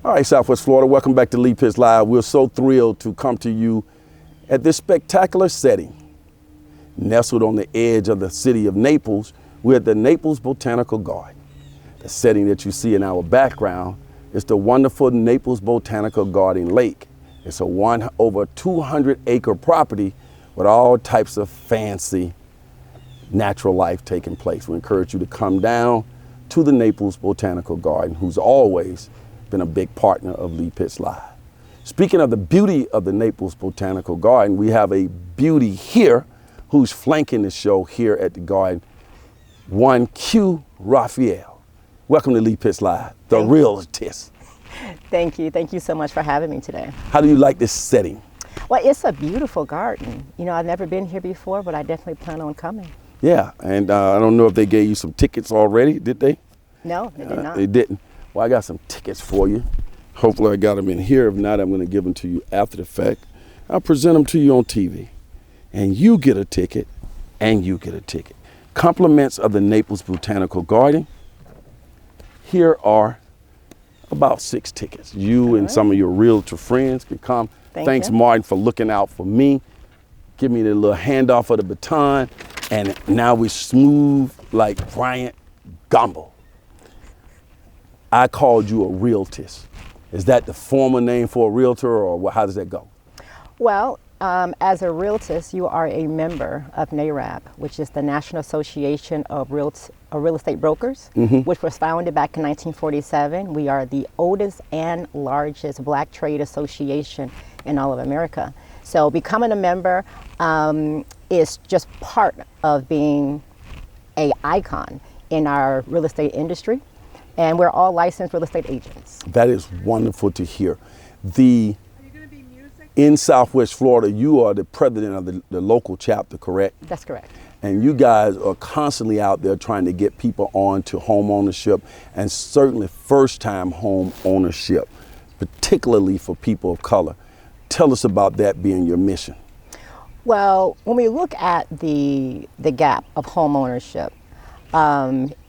All right, Southwest Florida, welcome back to Realtist Live. We're so thrilled to come to you at this spectacular setting. Nestled on the edge of the city of Naples, we're at the Naples Botanical Garden. The setting that you see in our background is the wonderful Naples Botanical Garden Lake. It's a over 200-acre property with all types of fancy natural life taking place. We encourage you to come down to the Naples Botanical Garden, who's always been a big partner of Realtist Live. Speaking of the beauty of the Naples Botanical Garden, we have a beauty here who's flanking the show here at the garden, one Q Raphael. Welcome to Realtist Live, the Realtist. Thank you. Thank you so much for having me today. How do you like this setting? Well, it's a beautiful garden. You know, I've never been here before, but I definitely plan on coming. Yeah, and I don't know if they gave you some tickets already, did they? No, they did not. They didn't. Well, I got some tickets for you. Hopefully I got them in here. If not, I'm going to give them to you after the fact. I'll present them to you on TV. And you get a ticket, and you get a ticket. Compliments of the Naples Botanical Garden. Here are about 6 tickets. You and some of your realtor friends can come. Thanks, Martin, for looking out for me. Give me the little handoff of the baton. And now we're smooth like Bryant Gumbel. I called you a realtist. Is that the formal name for a realtor, or how does that go? Well, as a realtist, you are a member of NARAB, which is the National Association of Real Estate Brokers, which was founded back in 1947. We are the oldest and largest black trade association in all of America. So becoming a member is just part of being an icon in our real estate industry. And we're all licensed real estate agents. That is wonderful to hear. In Southwest Florida, you are the president of the local chapter, correct? That's correct. And you guys are constantly out there trying to get people on to home ownership, and certainly first-time home ownership, particularly for people of color. Tell us about that being your mission. Well, when we look at the gap of home ownership,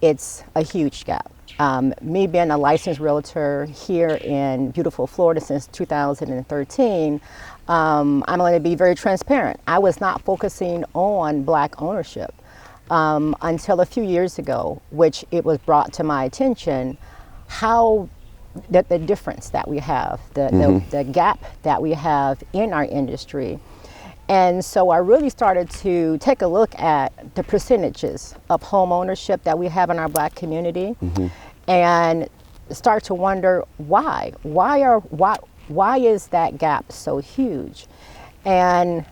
it's a huge gap. Me being a licensed realtor here in beautiful Florida since 2013, I'm going to be very transparent. I was not focusing on black ownership until a few years ago, which it was brought to my attention how the difference that we have, the gap that we have in our industry. And so I really started to take a look at the percentages of home ownership that we have in our black community. And start to wonder why is that gap so huge? And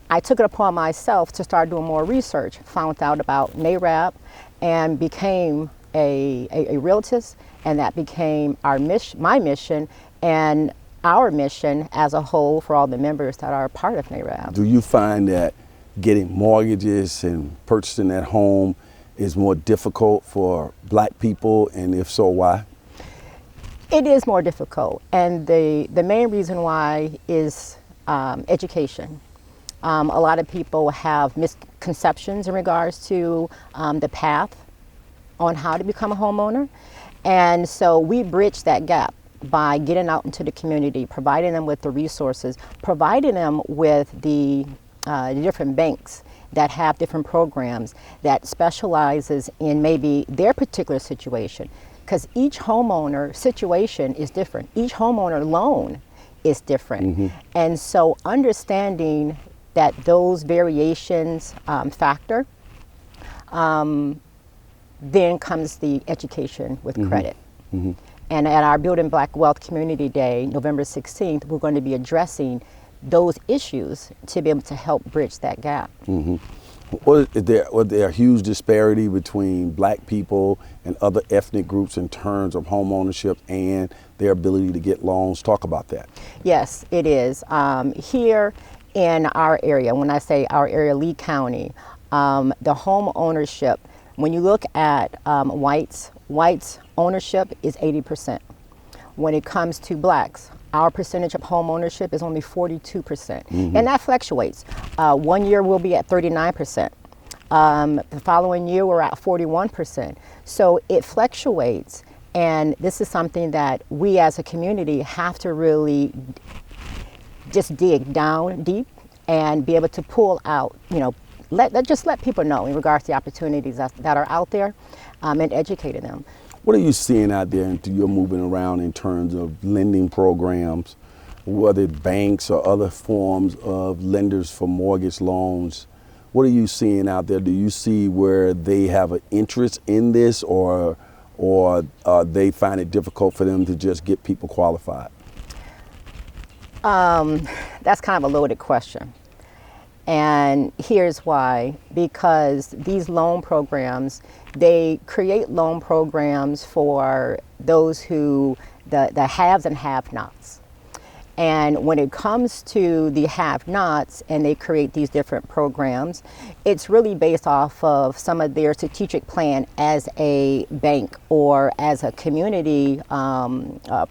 I took it upon myself to start doing more research, found out about NARAB, and became a realtist, and that became my mission and our mission as a whole for all the members that are a part of NARAB. Do you find that getting mortgages and purchasing that home is more difficult for black people, and if so, why? It is more difficult, and the main reason why is education. A lot of people have misconceptions in regards to the path on how to become a homeowner, and so we bridge that gap by getting out into the community, providing them with the resources, providing them with the different banks that have different programs that specializes in maybe their particular situation, because each homeowner situation is different. Each homeowner loan is different. And so understanding that those variations factor, then comes the education with credit. And at our Building Black Wealth Community Day, November 16th, we're going to be addressing those issues to be able to help bridge that gap. Was there a huge disparity between black people and other ethnic groups in terms of home ownership and their ability to get loans? Talk about that. Yes, it is. Here in our area, when I say our area, Lee County, the home ownership, when you look at whites ownership is 80%. When it comes to blacks, our percentage of home ownership is only 42%. And that fluctuates. 1 year we'll be at 39%. The following year we're at 41%. So it fluctuates. And this is something that we as a community have to really just dig down deep and be able to pull out, let people know in regards to the opportunities that are out there, and educating them. What are you seeing out there and you're moving around in terms of lending programs, whether banks or other forms of lenders for mortgage loans? What are you seeing out there? Do you see where they have an interest in this, or they find it difficult for them to just get people qualified? That's kind of a loaded question. And here's why: because these loan programs, they create loan programs for those who, the haves and have-nots. And when it comes to the have-nots and they create these different programs, it's really based off of some of their strategic plan as a bank or as a community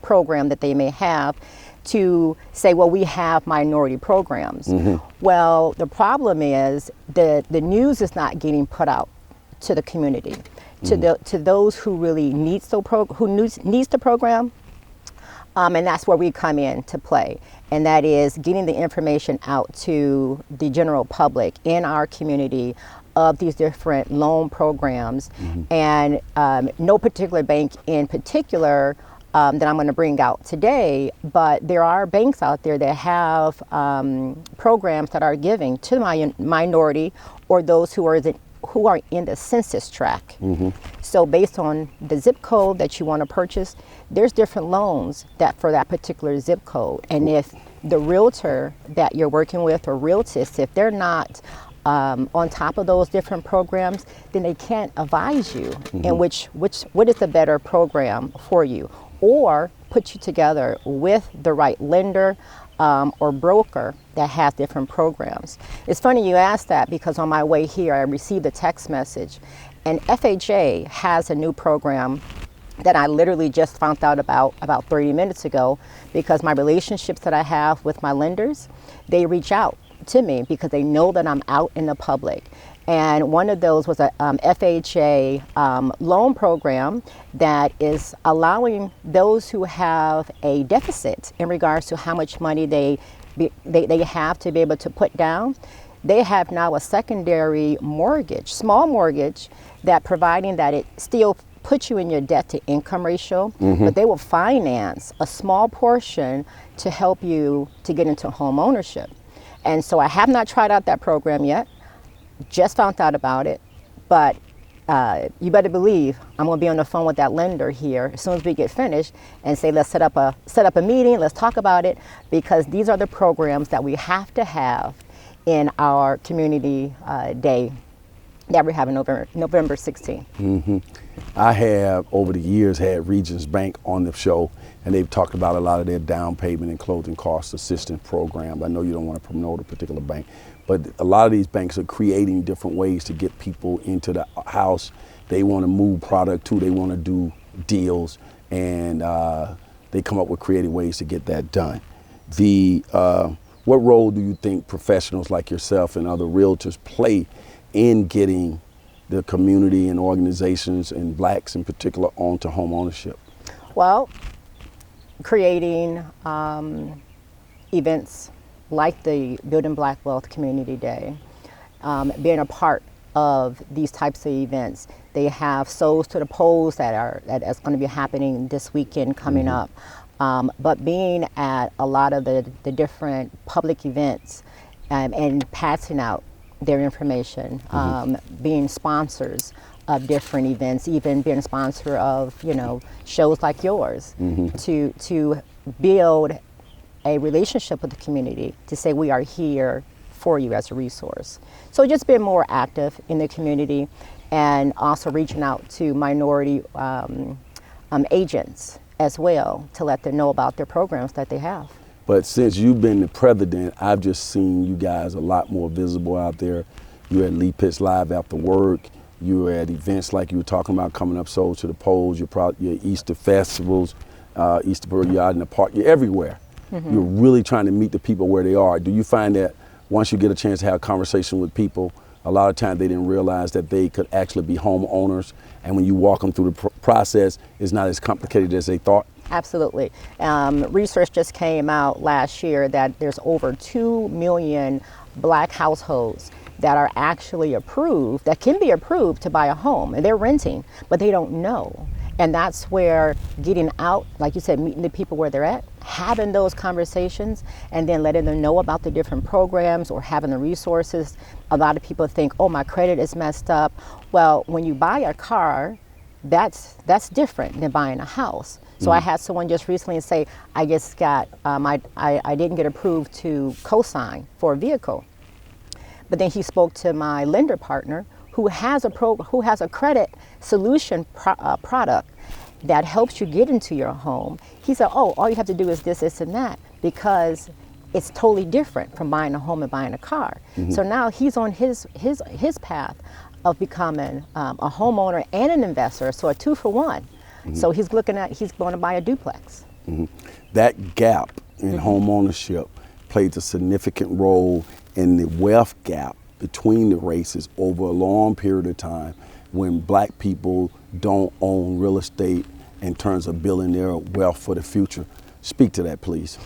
program that they may have, to say, well, we have minority programs. Well, the problem is the news is not getting put out to the community, to those who really needs the program. And that's where we come in to play. And that is getting the information out to the general public in our community of these different loan programs. And no particular bank in particular that I'm going to bring out today, but there are banks out there that have programs that are giving to the minority or those who are in the census tract. So based on the zip code that you want to purchase, there's different loans that for that particular zip code. And if the realtor that you're working with or Realtist, if they're not on top of those different programs, then they can't advise you in what is the better program for you, or put you together with the right lender or broker that has different programs. It's funny you asked that, because on my way here I received a text message, and FHA has a new program that I literally just found out about 30 minutes ago, because my relationships that I have with my lenders, they reach out to me because they know that I'm out in the public. And one of those was a FHA loan program that is allowing those who have a deficit in regards to how much money they have to be able to put down. They have now a secondary mortgage, small mortgage, that providing that it still puts you in your debt to income ratio, but they will finance a small portion to help you to get into home ownership. And so I have not tried out that program yet. Just found out about it, but you better believe I'm going to be on the phone with that lender here as soon as we get finished and say, let's set up a meeting, let's talk about it, because these are the programs that we have to have in our community day that we're having November 16th. I have over the years had Regions Bank on the show, and they've talked about a lot of their down payment and closing cost assistance programs. I know you don't want to promote a particular bank, but a lot of these banks are creating different ways to get people into the house. They want to move product too. They want to do deals, and they come up with creative ways to get that done. What role do you think professionals like yourself and other realtors play in getting the community and organizations, and blacks in particular, onto home ownership? Well, creating events like the Building Black Wealth Community Day, being a part of these types of events. They have Souls to the Polls that's going to be happening this weekend coming up. But being at a lot of the different public events and passing out their information, being sponsors of different events, even being a sponsor of shows like yours, to build a relationship with the community, to say we are here for you as a resource. So just being more active in the community, and also reaching out to minority agents as well, to let them know about their programs that they have. But since you've been the president, I've just seen you guys a lot more visible out there. You're at Lee Pitts Live After Work. You're at events like you were talking about coming up, Souls to the Polls. You're Easter festivals, Easter you're out in the park. You're everywhere. You're really trying to meet the people where they are. Do you find that once you get a chance to have a conversation with people, A lot of times they didn't realize that they could actually be homeowners, and when you walk them through the process, it's not as complicated as they thought. Absolutely. Research just came out last year that there's over 2 million Black households that are actually approved, that can be approved to buy a home, and they're renting, but they don't know. And that's where getting out, like you said, meeting the people where they're at, having those conversations, and then letting them know about the different programs or having the resources. A lot of people think, oh, my credit is messed up. Well, when you buy a car, that's different than buying a house. So I had someone just recently say, I just got, I didn't get approved to co-sign for a vehicle. But then he spoke to my lender partner who has a credit solution product that helps you get into your home. He said, oh, all you have to do is this, and that, because it's totally different from buying a home and buying a car. So now he's on his path of becoming a homeowner and an investor, so a 2-for-1. So he's going to buy a duplex. That gap in home ownership plays a significant role in the wealth gap between the races over a long period of time when Black people don't own real estate in terms of building their wealth for the future. Speak to that, please.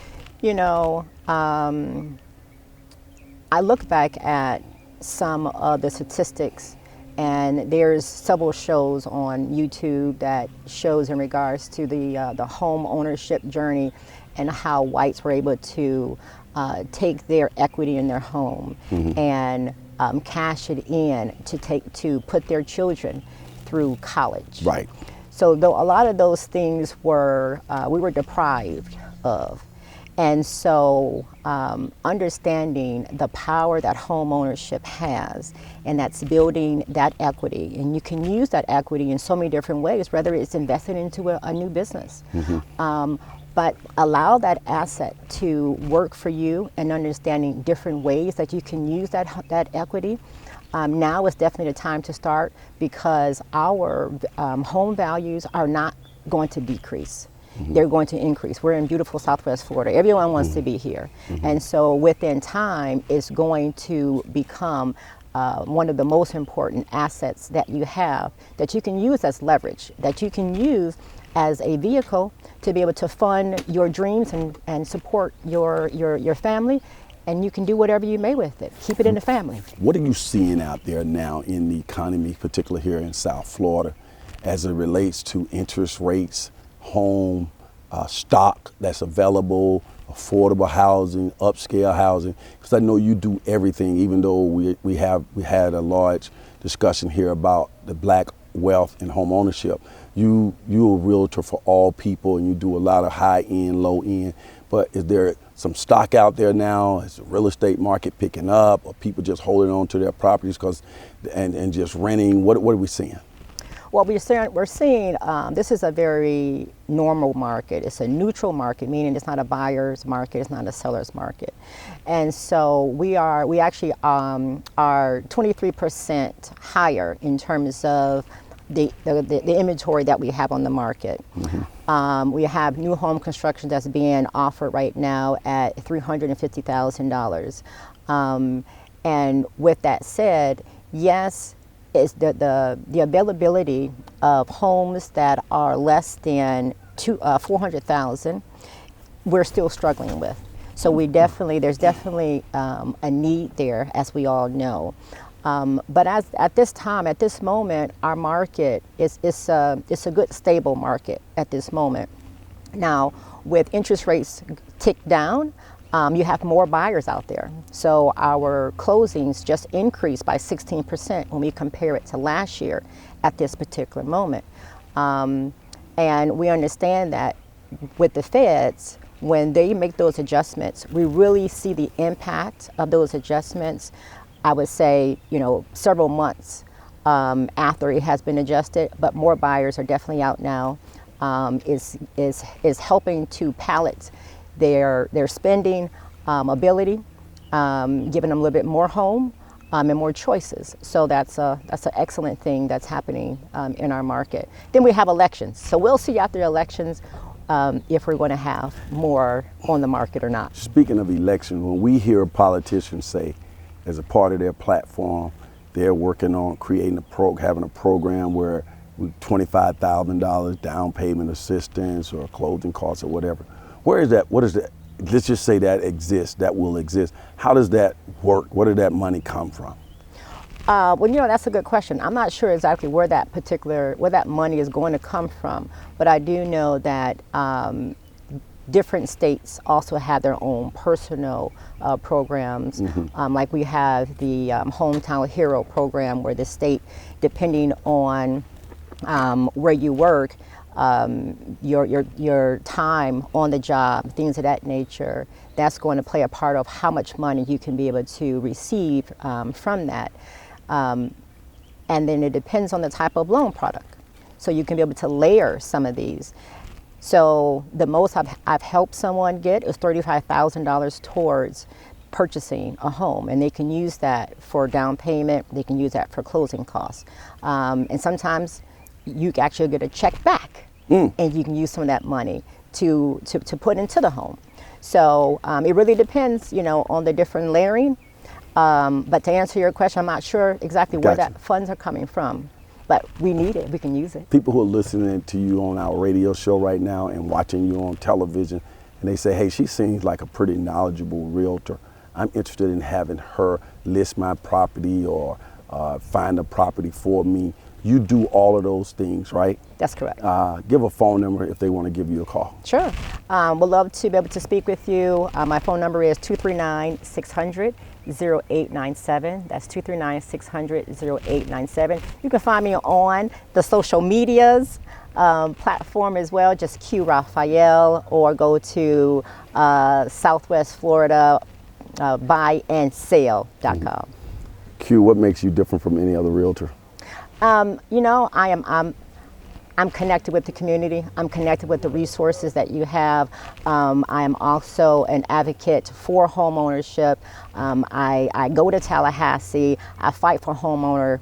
You know, I look back at some of the statistics, and there's several shows on YouTube that shows in regards to the home ownership journey and how whites were able to take their equity in their home and cash it in to put their children through college. Right. So though a lot of those things were we were deprived of. And so understanding the power that home ownership has, and that's building that equity. And you can use that equity in so many different ways, whether it's invested into a new business. But allow that asset to work for you, and understanding different ways that you can use that equity. Now is definitely the time to start, because our home values are not going to decrease. They're going to increase. We're in beautiful Southwest Florida. Everyone wants to be here. And so within time, it's going to become one of the most important assets that you have, that you can use as leverage, that you can use as a vehicle to be able to fund your dreams and support your family. And you can do whatever you may with it. Keep it in the family. What are you seeing out there now in the economy, particularly here in South Florida, as it relates to interest rates, home stock that's available, affordable housing, upscale housing? Because I know you do everything, even though we had a large discussion here about the Black wealth and home ownership. You're a realtor for all people, and you do a lot of high end, low end. But is there some stock out there now? Is the real estate market picking up, or people just holding on to their properties and just renting? What are we seeing? Well, we're seeing this is a very normal market. It's a neutral market, meaning it's not a buyer's market, it's not a seller's market. And so we actually are 23% higher in terms of the inventory that we have on the market. We have new home construction that's being offered right now at $350,000. And with that said, yes, it's the availability of homes that are less than 400,000, we're still struggling with. So there's definitely a need there, as we all know. But at this moment, our market is a good, stable market at this moment. Now, with interest rates ticked down, you have more buyers out there. So our closings just increased by 16% when we compare it to last year at this particular moment. And we understand that with the feds, when they make those adjustments, we really see the impact of those adjustments, I would say, several months after it has been adjusted, but more buyers are definitely out now. Is helping to pallet their spending ability, giving them a little bit more home and more choices. So that's an excellent thing that's happening in our market. Then we have elections. So we'll see after elections if we're going to have more on the market or not. Speaking of elections, when we hear politicians say, as a part of their platform, they're working on creating having a program where $25,000 down payment assistance or closing costs or whatever. Where is that? What is that? Let's just say that exists, that will exist. How does that work? Where did that money come from? Well, that's a good question. I'm not sure exactly where that money is going to come from, but I do know that different states also have their own personal programs. Like we have the Hometown Hero program, where the state, depending on where you work, your time on the job, things of that nature, that's going to play a part of how much money you can be able to receive from that. And then it depends on the type of loan product. So you can be able to layer some of these. So the most I've helped someone get is $35,000 towards purchasing a home, and they can use that for down payment, they can use that for closing costs. And sometimes you actually get a check back, and you can use some of that money to put into the home. So it really depends, on the different layering. But to answer your question, I'm not sure exactly where that funds are coming from, but we need it, we can use it. People who are listening to you on our radio show right now and watching you on television, and they say, hey, she seems like a pretty knowledgeable realtor. I'm interested in having her list my property or find a property for me. You do all of those things, right? That's correct. Give a phone number if they want to give you a call. Sure. We'd love to be able to speak with you. My phone number is 239-600-0897. That's 239-600-0897. You can find me on the social medias platform as well, just Q Raphael, or go to Southwest Florida buyandsale.com. Q, what makes you different from any other realtor? I'm connected with the community. I'm connected with the resources that you have. I am also an advocate for home ownership. I go to Tallahassee. I fight for homeowner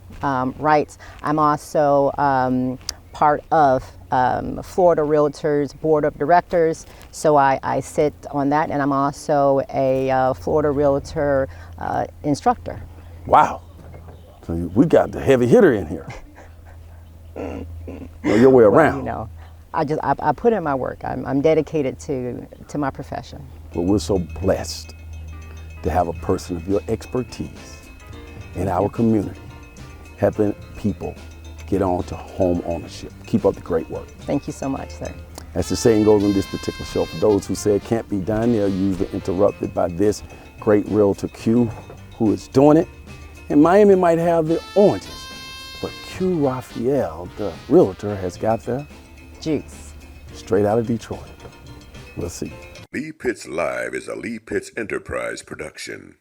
rights. I'm also part of Florida Realtors Board of Directors, so I sit on that, and I'm also a Florida Realtor instructor. Wow. So we got the heavy hitter in here. Know your way around. Well, I put in my work. I'm dedicated to my profession. But we're so blessed to have a person of your expertise in our community, helping people get on to home ownership. Keep up the great work. Thank you so much, sir. As the saying goes on this particular show, for those who say it can't be done, they're usually interrupted by this great realtor Q, who is doing it. And Miami might have the oranges, but Q Raphael, the realtor, has got the juice. Straight out of Detroit. We'll see. Lee Pitts Live is a Lee Pitts Enterprise production.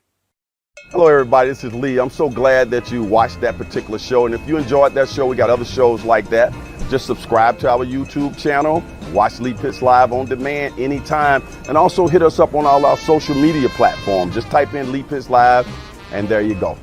Hello everybody, this is Lee. I'm so glad that you watched that particular show, and if you enjoyed that show, we got other shows like that. Just subscribe to our YouTube channel, watch Lee Pitts Live on demand anytime, and also hit us up on all our social media platforms. Just type in Lee Pitts Live, and there you go.